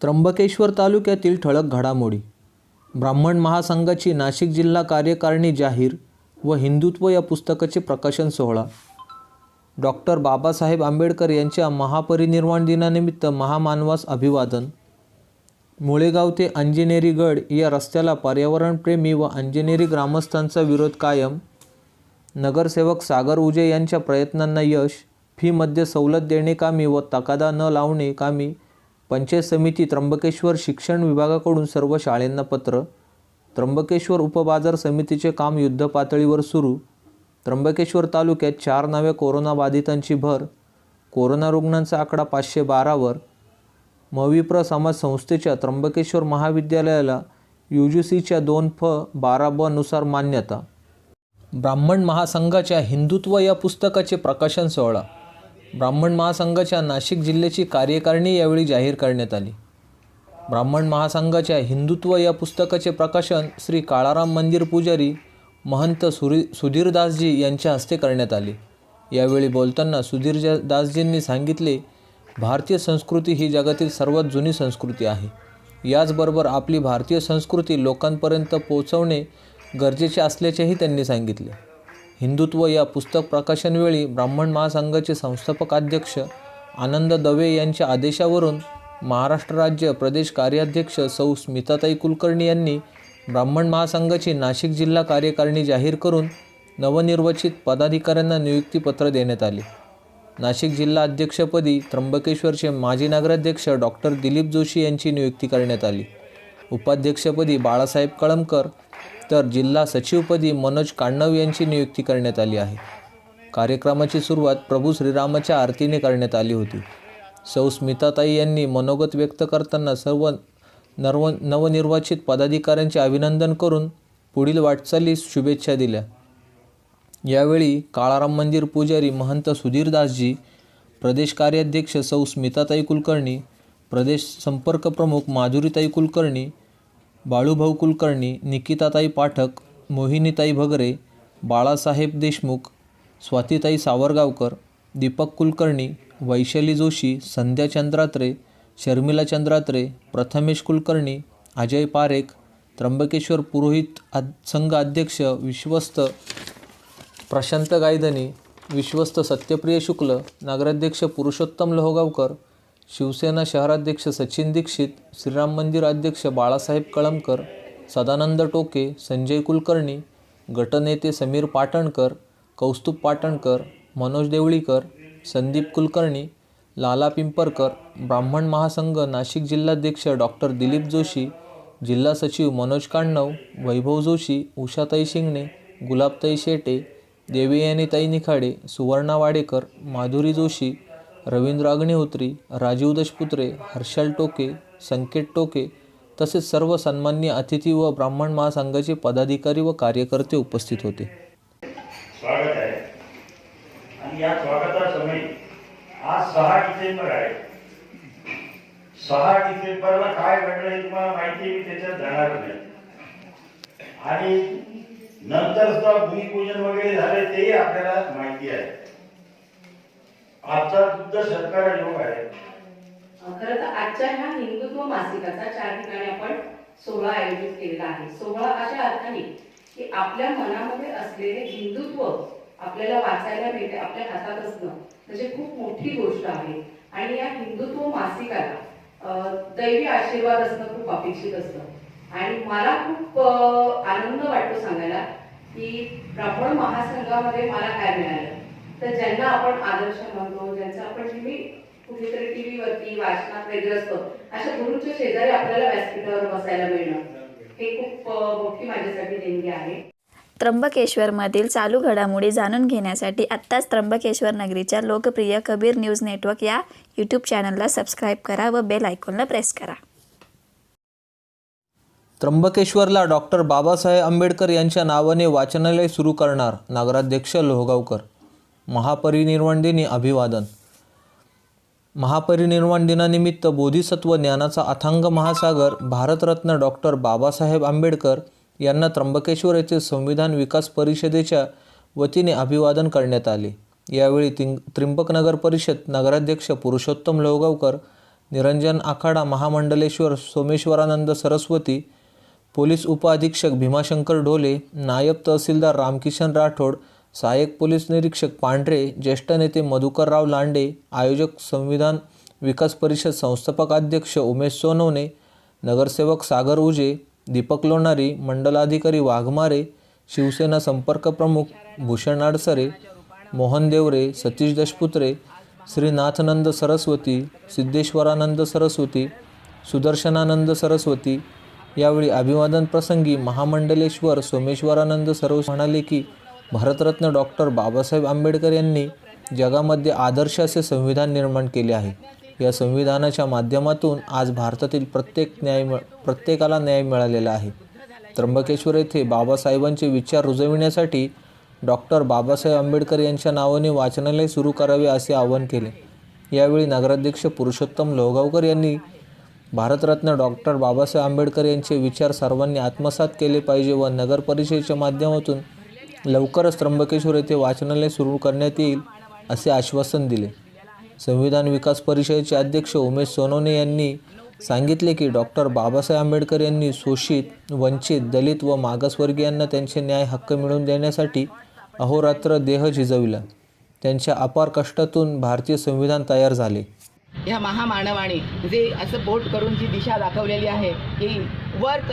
त्र्यंबकेश्वर तालुक्यातील ठळक घडामोडी. ब्राह्मण महासंघाची नाशिक जिल्हा कार्यकारिणी जाहीर व हिंदुत्व या पुस्तकाचे प्रकाशन सोहळा. डॉक्टर बाबासाहेब आंबेडकर यांच्या महापरिनिर्वाण दिनानिमित्त महामानवास अभिवादन. मुळेगाव ते अंजनेरी गड या रस्त्याला पर्यावरणप्रेमी व अंजनेरी ग्रामस्थांचा विरोध कायम. नगरसेवक सागर उजे यांच्या प्रयत्नांना यश. फीमध्ये सवलत देणे कामी व तकादा न लावणे कामी. पंचायत समिती त्र्यंबकेश्वर शिक्षण विभागाकडून सर्व शाळांना पत्र. त्र्यंबकेश्वर उपबाजार समितीचे काम युद्धपातळीवर सुरू. त्र्यंबकेश्वर तालुक्यात 4 नव्या कोरोनाबाधितांची भर. कोरोना रुग्णांचा आकडा 512वर. मविप्र समाज संस्थेच्या त्र्यंबकेश्वर महाविद्यालयाला UGCच्या 2F12B नुसार मान्यता. ब्राह्मण महासंघाच्या हिंदुत्व या पुस्तकाचे प्रकाशन सोहळा. ब्राह्मण महासंघाच्या नाशिक जिल्ह्याची कार्यकारिणी यावेळी जाहीर करण्यात आली. ब्राह्मण महासंघाच्या हिंदुत्व या पुस्तकाचे प्रकाशन श्री काळाराम मंदिर पुजारी महंत सुधीरदासजी यांच्या हस्ते करण्यात आले. यावेळी बोलताना सुधीरदासजींनी सांगितले, भारतीय संस्कृती ही जगातील सर्वात जुनी संस्कृती आहे. याचबरोबर आपली भारतीय संस्कृती लोकांपर्यंत पोहोचवणे गरजेचे असल्याचेही त्यांनी सांगितले. हिंदुत्व या पुस्तक प्रकाशनवेळी ब्राह्मण महासंघाचे संस्थापक अध्यक्ष आनंद दवे यांच्या आदेशावरून महाराष्ट्र राज्य प्रदेश कार्याध्यक्ष सौ स्मिताताई कुलकर्णी यांनी ब्राह्मण महासंघाची नाशिक जिल्हा कार्यकारिणी जाहीर करून नवनिर्वाचित पदाधिकाऱ्यांना नियुक्तीपत्र देण्यात आले. नाशिक जिल्हा अध्यक्षपदी त्र्यंबकेश्वरचे माजी नगराध्यक्ष डॉक्टर दिलीप जोशी यांची नियुक्ती करण्यात आली. उपाध्यक्षपदी बाळासाहेब कळमकर तर जिल्हा सचिवपदी मनोज काण्णव यांची नियुक्ती करण्यात आली आहे. कार्यक्रमाची सुरुवात प्रभू श्रीरामाच्या आरतीने करण्यात आली होती. सौ स्मिताताई यांनी मनोगत व्यक्त करताना सर्व नवनिर्वाचित पदाधिकाऱ्यांचे अभिनंदन करून पुढील वाटचालीस शुभेच्छा दिल्या. यावेळी काळाराम मंदिर पुजारी महंत सुधीरदासजी, प्रदेश कार्याध्यक्ष सौ स्मिताताई कुलकर्णी, प्रदेश संपर्क प्रमुख माधुरीताई कुलकर्णी, बाळूभाऊ कुलकर्णी, निकिताताई पाठक, मोहिनीताई भगरे, बाळासाहेब देशमुख, स्वातीताई सावरगावकर, दीपक कुलकर्णी, वैशाली जोशी, संध्या चंद्रात्रे, शर्मिला चंद्रात्रे, प्रथमेश कुलकर्णी, अजय पारेख, त्र्यंबकेश्वर पुरोहित संघ अध्यक्ष विश्वस्त प्रशांत गायधनी, विश्वस्त सत्यप्रिय शुक्ल, नगराध्यक्ष पुरुषोत्तम लोहगावकर, शिवसेना शहराध्यक्ष सचिन दीक्षित, श्रीराम मंदिर अध्यक्ष बाळासाहेब कळमकर, सदानंद टोके, संजय कुलकर्णी, गटनेते समीर पाटणकर, कौस्तुभ पाटणकर, मनोज देवळीकर, संदीप कुलकर्णी, लाला पिंपरकर, ब्राह्मण महासंघ नाशिक जिल्हाध्यक्ष डॉक्टर दिलीप जोशी, जिल्हा सचिव मनोज काण्णव, वैभव जोशी, उषाताई शिंगणे, गुलाबताई शेटे, देवयानीताई निखाडे, सुवर्णा वाडेकर, माधुरी जोशी, रवींद्र अग्निहोत्री, राजीव दशपुत्रे, हर्षल टोके, संकेत टोके तसेच सर्व सन्माननीय अतिथी व ब्राह्मण महासंघाचे पदाधिकारी व कार्यकर्ते उपस्थित होते. स्वागत आहे. आणि या स्वागतासमयी आज 6 डिसेंबर आहे. 6 डिसेंबरला काय घडलं हे तुम्हाला माहिती आहे, मी त्याच्यात जाणार नाही. आणि नंतर सुद्धा भूमिपूजन वगैरे झाले तेही आपल्याला माहिती आहे. आजचा शुद्ध सरकार योग आहे. खरं तर आजच्या ह्या हिंदुत्व मासिकाचा 4 ठिकाणी आपण सोहळा आयोजित केलेला आहे. सोहळा अशा अर्थाने की आपल्या मनामध्ये असलेले हिंदुत्व आपल्याला वाचायला मिळते, आपल्या हातात असणं म्हणजे खूप मोठी गोष्ट आहे. आणि या हिंदुत्व मासिकाला दैवी आशीर्वाद असणं खूप अपेक्षित असतं. आणि मला खूप आनंद वाटतो सांगायला की ब्राह्मण महासंघामध्ये मला काय मिळालं, तर ज्यांना आपण आदर्श मानतो, ज्यांचं आपण नेहमी कुठेतरी टीव्हीवरती वाचनात वगैरे असतो, अशा गुरुच्या शेजारी आपल्याला व्यासपीठावर बसायला मिळणं हे खूप मोठी माझ्यासाठी देणगी आहे. त्र्यंबकेश्वरमधील चालू घडामोडी जाणून घेण्यासाठी आत्ताच त्र्यंबकेश्वर नगरीच्या लोकप्रिय कबीर न्यूज नेटवर्क या यूट्यूब चॅनलला सबस्क्राईब करा व बेल आयकॉनला प्रेस करा. त्र्यंबकेश्वरला डॉक्टर बाबासाहेब आंबेडकर यांच्या नावाने वाचनालय सुरू करणार नगराध्यक्ष लोहगावकर. महापरिनिर्वाण दिनी अभिवादन. महापरिनिर्वाण दिनानिमित्त बोधिसत्व ज्ञानाचा अथांग महासागर भारतरत्न डॉक्टर बाबासाहेब आंबेडकर यांना त्र्यंबकेश्वर येथे संविधान विकास परिषदेच्या वतीने अभिवादन करण्यात आले. यावेळी त्र्यंबक नगर परिषद नगराध्यक्ष पुरुषोत्तम लोहगावकर, निरंजन आखाडा महामंडलेश्वर सोमेश्वरानंद सरस्वती, पोलीस उपअधीक्षक भीमाशंकर ढोले, नायब तहसीलदार रामकिशन राठोड, सहाय्यक पोलीस निरीक्षक पांढरे, ज्येष्ठ नेते मधुकरराव लांडे, आयोजक संविधान विकास परिषद संस्थापक अध्यक्ष उमेश सोनवणे, नगरसेवक सागर उजे, दीपक लोणारी, मंडलाधिकारी वाघमारे, शिवसेना संपर्क प्रमुख भूषण अडसरे, मोहन देवरे, सतीश दशपुत्रे, श्रीनाथानंद सरस्वती, सिद्धेश्वरानंद सरस्वती, सुदर्शनानंद सरस्वती. यावेळी अभिवादन प्रसंगी महामंडलेश्वर सोमेश्वरानंद सरस्वती म्हणाले की भारतरत्न डॉक्टर बाबासाहेब आंबेडकर यांनी जगामध्ये आदर्श असे संविधान निर्माण केले आहे. या संविधानाच्या माध्यमातून आज भारतातील प्रत्येकाला न्याय मिळालेला आहे. त्र्यंबकेश्वर येथे बाबासाहेबांचे विचार रुजविण्यासाठी डॉक्टर बाबासाहेब आंबेडकर यांच्या नावाने वाचनालय सुरू करावे असे आवाहन केले. यावेळी नगराध्यक्ष पुरुषोत्तम लोहगावकर यांनी भारतरत्न डॉक्टर बाबासाहेब आंबेडकर यांचे विचार सर्वांनी आत्मसात केले पाहिजे व नगर परिषदेच्या माध्यमातून लवकरच त्र्यंबकेश्वर येथे वाचनालय सुरू करण्यात येईल असे आश्वासन दिले. संविधान विकास परिषदेचे अध्यक्ष उमेश सोनवणे यांनी सांगितले की डॉक्टर बाबासाहेब आंबेडकर यांनी शोषित, वंचित, दलित व मागासवर्गीयांना त्यांचे न्याय हक्क मिळवून देण्यासाठी अहोरात्र देह झिजविला. त्यांच्या अपार कष्टातून भारतीय संविधान तयार झाले. ह्या महामानवाने जे असं बोट करून जी दिशा दाखवलेली आहे की work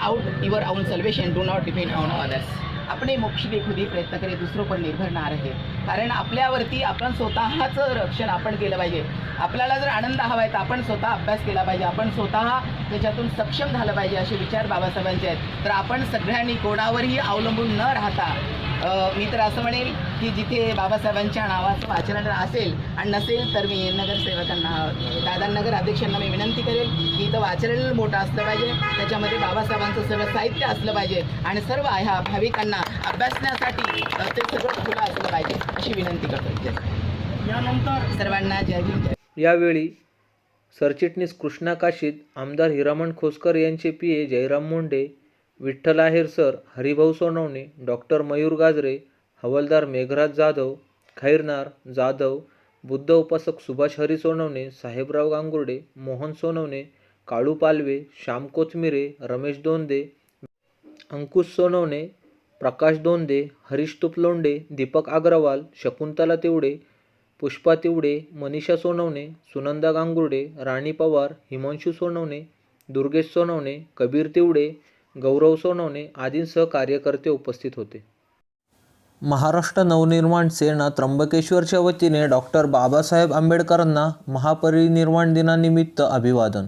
out your on salvation, do not depend on others. अपने मोक्ष के खुद ही प्रयत्न करें, दूसरों पर निर्भर ना रहे. कारण आपल्यावरती आपण स्वतःचं रक्षण आपण केलं पाहिजे. आपल्याला जर आनंद हवा आहे तर आपण स्वतः अभ्यास केला पाहिजे, आपण स्वतः त्याच्यातून सक्षम झालं पाहिजे असे विचार बाबासाहेबांचे आहेत. तर आपण सगळ्यांनी कोणावरही अवलंबून न राहता मी तर असं म्हणेल की जिथे बाबासाहेबांच्या नावाचं वाचनालय असेल आणि नसेल तर मी नगरसेवकांना, नगर अध्यक्षांना मी विनंती करेल की इथं वाचनालय मोठं असलं पाहिजे, त्याच्यामध्ये बाबासाहेबांचं सगळं साहित्य असलं पाहिजे आणि सर्व ह्या भाविकांना अभ्यासण्यासाठी ते सगळं खुलं असलं पाहिजे अशी विनंती करतो. यानंतर सर्वांना जय भीम. यावेळी सरचिटणीस कृष्णा काशीद, आमदार हिरामण खोसकर यांचे PA जयराम मोंडे, विठ्ठल आहेर सर, हरिभाऊ सोनवणे, डॉक्टर मयूर गाजरे, हवालदार मेघराज जाधव, खैरनार जाधव, बुद्ध उपासक सुभाष हरी सोनवणे, साहेबराव गांगुर्डे, मोहन सोनवणे, काळू पालवे, श्याम कोथमिरे, रमेश दोंदे, अंकुश सोनवणे, प्रकाश दोंदे, हरीश तुपलोंडे, दीपक अग्रवाल, शकुंतला तिवडे, पुष्पा तिवडे, मनीषा सोनवणे, सुनंदा गांगुर्डे, राणी पवार, हिमांशू सोनवणे, दुर्गेश सोनवणे, कबीर तिवडे, गौरव सोनवणे आदींसह कार्यकर्ते उपस्थित होते. महाराष्ट्र नवनिर्माण सेना त्र्यंबकेश्वरच्या वतीने डॉक्टर बाबासाहेब आंबेडकरांना महापरिनिर्वाण दिनानिमित्त अभिवादन.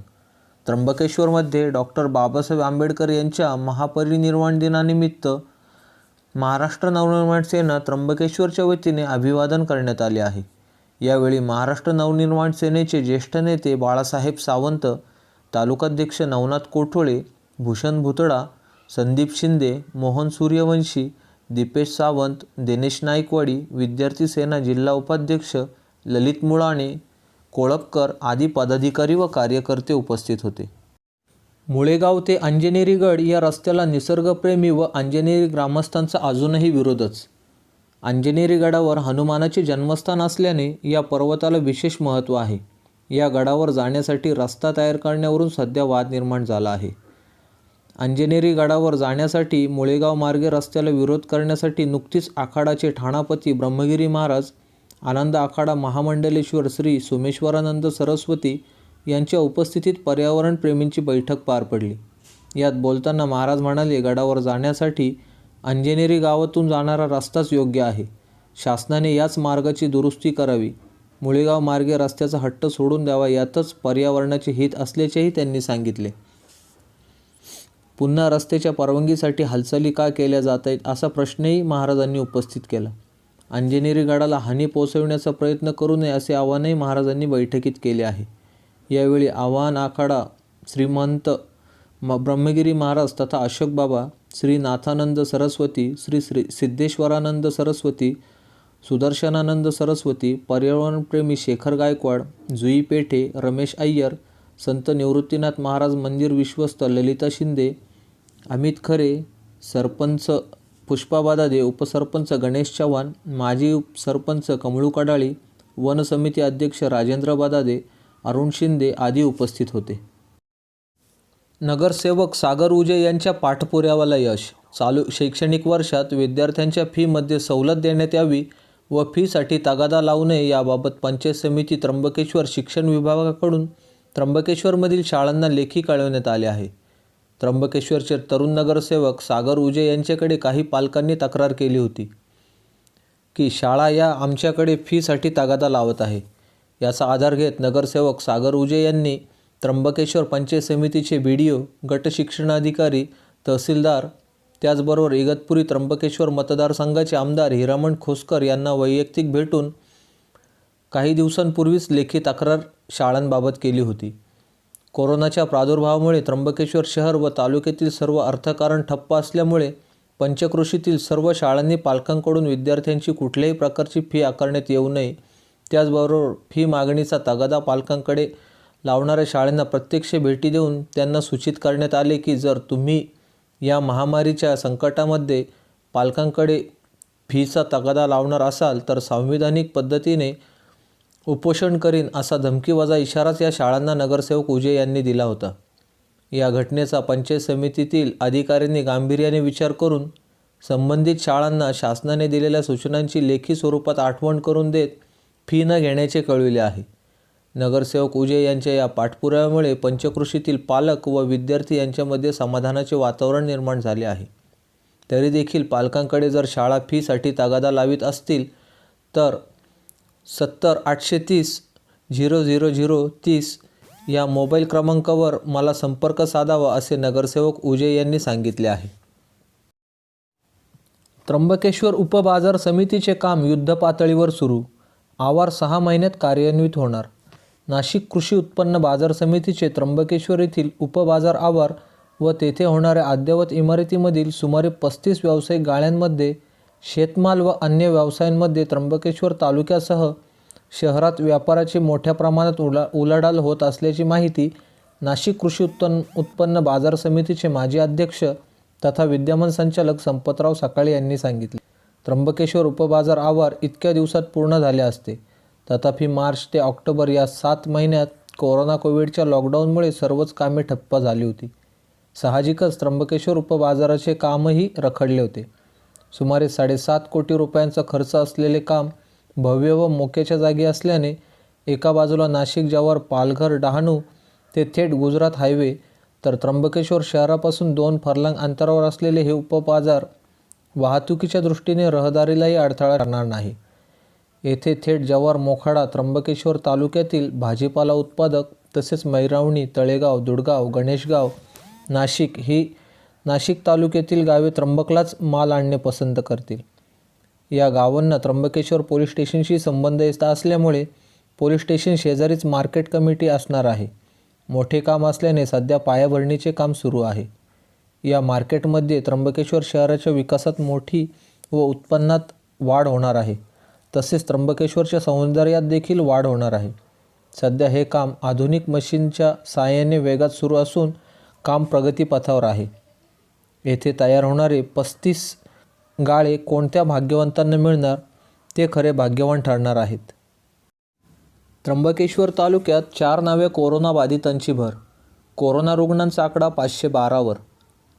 त्र्यंबकेश्वरमध्ये डॉक्टर बाबासाहेब आंबेडकर यांच्या महापरिनिर्वाण दिनानिमित्त महाराष्ट्र नवनिर्माण सेना त्र्यंबकेश्वरच्या वतीने अभिवादन करण्यात आले आहे. यावेळी महाराष्ट्र नवनिर्माण सेनेचे ज्येष्ठ नेते बाळासाहेब सावंत, तालुकाध्यक्ष नवनाथ कोठोळे, भूषण भुतडा, संदीप शिंदे, मोहन सूर्यवंशी, दीपेश सावंत, दिनेश नाईकवाडी, विद्यार्थी सेना जिल्हा उपाध्यक्ष ललित मुळाणे, कोळपकर आदी पदाधिकारी व कार्यकर्ते उपस्थित होते. मुळेगाव ते अंजनेरी गड या रस्त्याला निसर्गप्रेमी व अंजनेरी ग्रामस्थांचा अजूनही विरोधच. अंजनेरी गडावर हनुमानाचे जन्मस्थान असल्याने या पर्वताला विशेष महत्त्व आहे. या गडावर जाण्यासाठी रस्ता तयार करण्यावरून सध्या वाद निर्माण झाला आहे. अंजनेरी गडावर जाण्यासाठी मुळेगाव मार्गे रस्त्याला विरोध करण्यासाठी नुकतीच आखाडाचे ठाणापती ब्रह्मगिरी महाराज, आनंद आखाडा महामंडलेश्वर श्री सोमेश्वरानंद सरस्वती यांच्या उपस्थितीत पर्यावरण प्रेमींची बैठक पार पडली. यात बोलताना महाराज म्हणाले, गडावर जाण्यासाठी अंजनेरी गावातून जाणारा रस्ताच योग्य आहे. शासनाने याच मार्गाची दुरुस्ती करावी. मुळेगाव मार्गे रस्त्याचा हट्ट सोडून द्यावा, यातच पर्यावरणाचे हित असल्याचेही त्यांनी सांगितले. पुन्हा रस्त्याच्या परवानगीसाठी हालचाली का केल्या जात आहेत असा प्रश्नही महाराजांनी उपस्थित केला. अंजनेरी गडाला हानी पोहोचविण्याचा प्रयत्न करू नये असे आवाहनही महाराजांनी बैठकीत केले आहे. यावेळी आवाहन आखाडा श्रीमंत ब्रह्मगिरी महाराज तथा अशोक बाबा, श्री नाथानंद सरस्वती, श्री सिद्धेश्वरानंद सरस्वती, सुदर्शनानंद सरस्वती, पर्यावरणप्रेमी शेखर गायकवाड, जुई पेठे, रमेश अय्यर, संत निवृत्तीनाथ महाराज मंदिर विश्वस्त ललिता शिंदे, अमित खरे, सरपंच पुष्पा बादादे, उपसरपंच गणेश चव्हाण, माजी सरपंच कमळू कडाळी, वन समिती अध्यक्ष राजेंद्र बादादे, अरुण शिंदे आदी उपस्थित होते. नगरसेवक सागर उजे यांच्या पाठपुराव्याला यश. चालू शैक्षणिक वर्षात विद्यार्थ्यांच्या फीमध्ये सवलत देण्यात यावी व फीसाठी तगादा लावू नये याबाबत पंचायत समिती त्र्यंबकेश्वर शिक्षण विभागाकडून त्र्यंबकेश्वरमधील शाळांना लेखी कळवण्यात आले आहे. त्र्यंबकेश्वरचे तरुण नगरसेवक सागर उजे यांच्याकडे काही पालकांनी तक्रार केली होती की शाळा या आमच्याकडे फीसाठी तगादा लावत आहे. याचा आधार घेत नगरसेवक सागर उजे यांनी त्र्यंबकेश्वर पंचायत समितीचे BDO, गट शिक्षणाधिकारी, तहसीलदार, त्याचबरोबर इगतपुरी त्र्यंबकेश्वर मतदारसंघाचे आमदार हिरामण खोसकर यांना वैयक्तिक भेटून काही दिवसांपूर्वीच लेखी तक्रार शाळांबाबत केली होती. कोरोनाच्या प्रादुर्भावामुळे त्र्यंबकेश्वर शहर व तालुक्यातील सर्व अर्थकारण ठप्प असल्यामुळे पंचक्रोशीतील सर्व शाळांनी पालकांकडून विद्यार्थ्यांची कुठल्याही प्रकारची फी आकारण्यात येऊ नये. त्याचबरोबर फी मागणीचा तगादा पालकांकडे लावणाऱ्या शाळांना प्रत्यक्ष भेटी देऊन त्यांना सूचित करण्यात आले की जर तुम्ही या महामारीच्या संकटामध्ये पालकांकडे फीचा तगादा लावणार असाल तर संविधानिक पद्धतीने उपोषण करीन असा धमकीवजा इशाराच या शाळांना नगरसेवक उजे यांनी दिला होता. या घटनेचा पंचायत समितीतील अधिकाऱ्यांनी गांभीर्याने विचार करून संबंधित शाळांना शासनाने दिलेल्या सूचनांची लेखी स्वरूपात आठवण करून देत फी न घेण्याचे कळविले आहे. नगरसेवक उजे यांच्या या पाठपुराव्यामुळे पंचक्रोशीतील पालक व विद्यार्थी यांच्यामध्ये समाधानाचे वातावरण निर्माण झाले आहे. तरी देखील पालकांकडे जर शाळा फीसाठी तगादा लावित असतील तर 70-830-00030 या मोबाईल क्रमांकावर मला संपर्क साधावा असे नगरसेवक उजे यांनी सांगितले आहे. त्र्यंबकेश्वर उपबाजार समितीचे काम युद्धपातळीवर सुरू. आवार 6 महिन्यात कार्यान्वित होणार. नाशिक कृषी उत्पन्न बाजार समितीचे त्र्यंबकेश्वर येथील उपबाजार आवार व तेथे होणाऱ्या अद्ययावत इमारतीमधील सुमारे 35 व्यावसायिक गाळ्यांमध्ये शेतमाल व अन्य व्यवसायांमध्ये त्र्यंबकेश्वर तालुक्यासह शहरात व्यापाराची मोठ्या प्रमाणात उलाढाल होत असल्याची माहिती नाशिक कृषी उत्पन्न बाजार समितीचे माजी अध्यक्ष तथा विद्यमान संचालक संपतराव सकाळे यांनी सांगितले. त्र्यंबकेश्वर उपबाजार आवार इतक्या दिवसात पूर्ण झाले असते. तथापि मार्च ते ऑक्टोबर या 7 महिन्यात कोविडच्या लॉकडाऊनमुळे सर्वच कामे ठप्प झाली होती. साहजिकच त्र्यंबकेश्वर उपबाजाराचे कामही रखडले होते. सुमारे 7.5 कोटी रुपयांचा खर्च असलेले काम भव्य व मोक्याच्या जागी असल्याने एका बाजूला नाशिक जव्हार पालघर डहाणू ते थेट गुजरात हायवे तर त्र्यंबकेश्वर शहरापासून 2 फर्लांग अंतरावर असलेले हे उपबाजार वाहतुकीच्या दृष्टीने रहदारीलाही अडथळा ठरणार नाही. येथे थेट जव्हार मोखाडा त्र्यंबकेश्वर तालुक्यातील भाजीपाला उत्पादक तसेच मैरावणी, तळेगाव, दुडगाव, गणेशगाव, नाशिक ही नाशिक तालुक्यातील गावे त्र्यंबकलाच माल आणणे पसंत करतील. या गावांना त्र्यंबकेश्वर पोलीस स्टेशनशी संबंध येत असल्यामुळे पोलीस स्टेशन शेजारीच मार्केट कमिटी असणार आहे. मोठे काम असल्याने सध्या पायाभरणीचे काम सुरू आहे. या मार्केटमध्ये त्र्यंबकेश्वर शहराच्या विकासात मोठी व उत्पन्नात वाढ होणार आहे. तसेच त्र्यंबकेश्वरच्या सौंदर्यात देखील वाढ होणार आहे. सध्या हे काम आधुनिक मशीनच्या साहाय्याने वेगात सुरू असून काम प्रगतीपथावर आहे. येथे तयार होणारे 35 गाळे कोणत्या भाग्यवंतांना मिळणार ते खरे भाग्यवान ठरणार आहेत. त्र्यंबकेश्वर तालुक्यात 4 नव्या कोरोनाबाधितांची भर. कोरोना रुग्णांचा आकडा 512वर.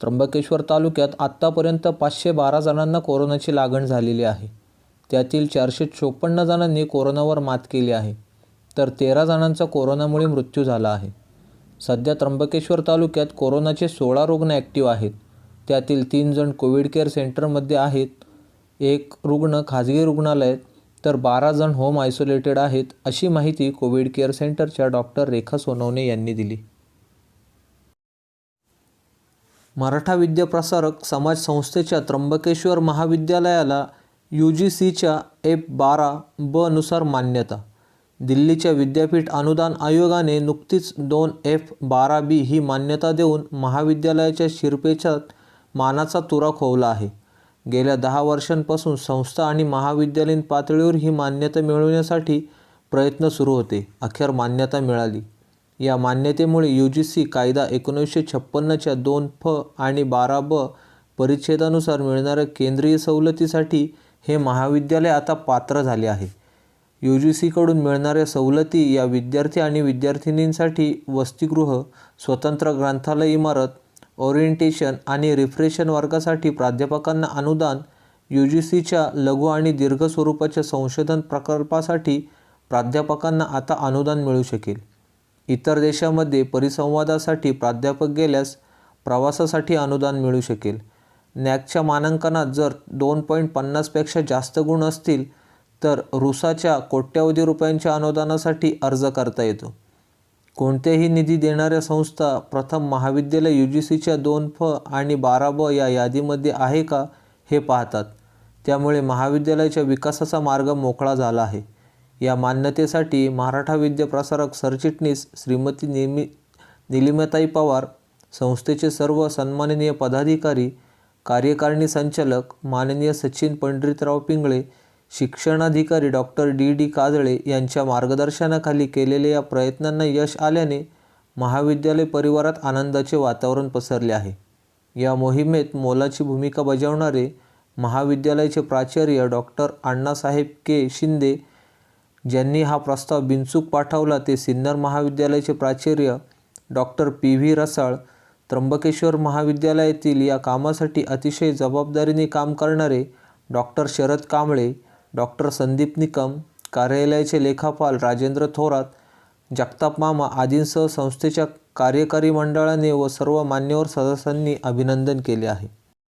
त्र्यंबकेश्वर तालुक्यात आत्तापर्यंत 512 जणांना कोरोनाची लागण झालेली आहे. त्यातील 454 जणांनी कोरोनावर मात केली आहे तर 13 जणांचा कोरोनामुळे मृत्यू झाला आहे. सध्या त्र्यंबकेश्वर तालुक्यात कोरोनाचे 16 रुग्ण ॲक्टिव्ह आहेत. त्यातील 3 जण कोविड केअर सेंटरमध्ये आहेत, 1 रुग्ण खाजगी रुग्णालयात तर 12 जण होम आयसोलेटेड आहेत, अशी माहिती कोविड केअर सेंटरच्या डॉक्टर रेखा सोनवणे यांनी दिली. मराठा विद्याप्रसारक समाज संस्थेच्या त्र्यंबकेश्वर महाविद्यालयाला UGCच्या F12B नुसार मान्यता. दिल्लीच्या विद्यापीठ अनुदान आयोगाने नुकतीच 2 F12B ही मान्यता देऊन महाविद्यालयाच्या शिरपेचात मानाचा तुरा खोवला आहे. गेल्या 10 वर्षांपासून संस्था आणि महाविद्यालयीन पातळीवर ही मान्यता मिळवण्यासाठी प्रयत्न सुरू होते. अखेर मान्यता मिळाली. या मान्यतेमुळे UGC कायदा 1956च्या 2F आणि 12B परिच्छेदानुसार मिळणाऱ्या केंद्रीय सवलतीसाठी हे महाविद्यालय आता पात्र झाले आहे. UGCकडून मिळणाऱ्या सवलती या विद्यार्थी आणि विद्यार्थिनींसाठी वसतिगृह, स्वतंत्र ग्रंथालय इमारत, ओरिएंटेशन आणि रिफ्रेशन वर्गासाठी प्राध्यापकांना अनुदान, UGCच्या लघु आणि दीर्घ स्वरूपाच्या संशोधन प्रकल्पासाठी प्राध्यापकांना आता अनुदान मिळू शकेल. इतर देशामध्ये परिसंवादासाठी प्राध्यापक गेल्यास प्रवासासाठी अनुदान मिळू शकेल. नॅकच्या मानांकनात जर 2.50 पेक्षा जास्त गुण असतील तर रुसाच्या कोट्यावधी रुपयांच्या अनुदानासाठी अर्ज करता येतो. कोणत्याही निधी देणाऱ्या संस्था प्रथम महाविद्यालय UGCच्या 2F आणि 12B या यादीमध्ये आहे का हे पाहतात. त्यामुळे महाविद्यालयाच्या विकासाचा मार्ग मोकळा झाला आहे. या मान्यतेसाठी मराठा विद्याप्रसारक सरचिटणीस श्रीमती निलिमाताई पवार, संस्थेचे सर्व सन्माननीय पदाधिकारी, कार्यकारिणी संचालक माननीय सचिन पंडितराव पिंगळे, शिक्षणाधिकारी डॉक्टर D.D. काजळे यांच्या मार्गदर्शनाखाली केलेल्या या प्रयत्नांना यश आल्याने महाविद्यालय परिवारात आनंदाचे वातावरण पसरले आहे. या मोहिमेत मोलाची भूमिका बजावणारे महाविद्यालयाचे प्राचार्य डॉक्टर अण्णासाहेब के. शिंदे, ज्यांनी हा प्रस्ताव बिनचूक पाठवला, ते सिन्नर महाविद्यालयाचे प्राचार्य डॉक्टर P.V. रसाळ, त्र्यंबकेश्वर महाविद्यालयातील या कामासाठी अतिशय जबाबदारीने काम करणारे डॉक्टर शरद कांबळे, डॉक्टर संदीप निकम, कार्यालयाचे लेखापाल राजेंद्र थोरात, जगताप मामा आदींसह संस्थेच्या कार्यकारी मंडळाने व सर्व मान्यवर सदस्यांनी अभिनंदन केले आहे.